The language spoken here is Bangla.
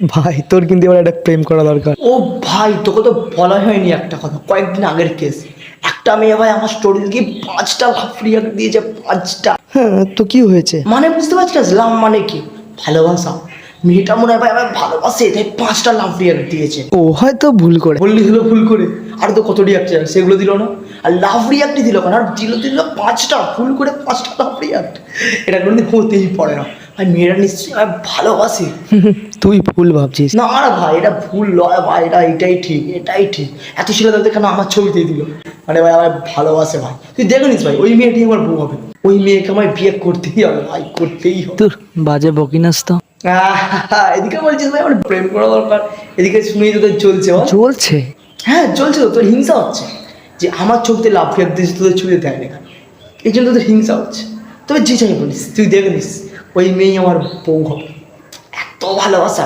ভাই তোর কিন্তু এবার একটা প্রেম করা দরকার। ও ভাই, তোকে তো বলা হয়নি একটা কথা, কয়েকদিন আগের কেস। একটা মেয়ে ভাই আমার স্টোরি দেখে 5টা লাভ রিয়াক্ট দিয়েছে, 5টা। হ্যাঁ, তো কি হয়েছে? মানে বুঝতে পারছিস লাভ মানে কি? ভালোবাসা। মেয়েটা মনে হয় ভাই আমার ভালোবাসে, তাই 5টা লাভ রিয়াক্ট দিয়েছে। ও হয়তো ভুল করে। বললি হলো ভুল করে, আর তো কত রিয়াক্ট সেগুলো দিল না। আর লাভ রিয়াক্টই দিল কেন, আর দিল 5টা, ভুল করে 5টা লাভ রিয়াক্ট। এটা কোনোদিন হতেই পারে না ভাই, মেয়েরা নিশ্চয়ই আমায় ভালোবাসে। তুই ভুল ভাবছিস। না না ভাই, এটা ভুল নয় ভাই, এটাই ঠিক, এটাই ঠিক। এত ছেলে তাদের কেন আমার ছবিতেই দিল, মানে ভাই আমার ভালোবাসে ভাই। তুই দেখে নিস ভাই, ওই মেয়েটি আমার বউ হবে, ওই মেয়েকে আমায় বিয়ে করতেই হবে ভাই, করতেই হবে। তোর বাজে বকিনাস তো। এদিকে বলছিস ভাই আমার প্রেম করা দরকার, এদিকে শুনেই তোদের চলছে বল? চলছে। হ্যাঁ চলছে তো, তোর হিংসা হচ্ছে যে আমার ছবিতে লাভ রিয়াক্ট দিয়েছে, তোদের ছবিতে দেয় না কেন, এই জন্য তোদের হিংসা হচ্ছে। তবে যে চাই বলিস, তুই দেখে নিস ওই মেয়ে আমার বউ হবে, এত ভালোবাসা।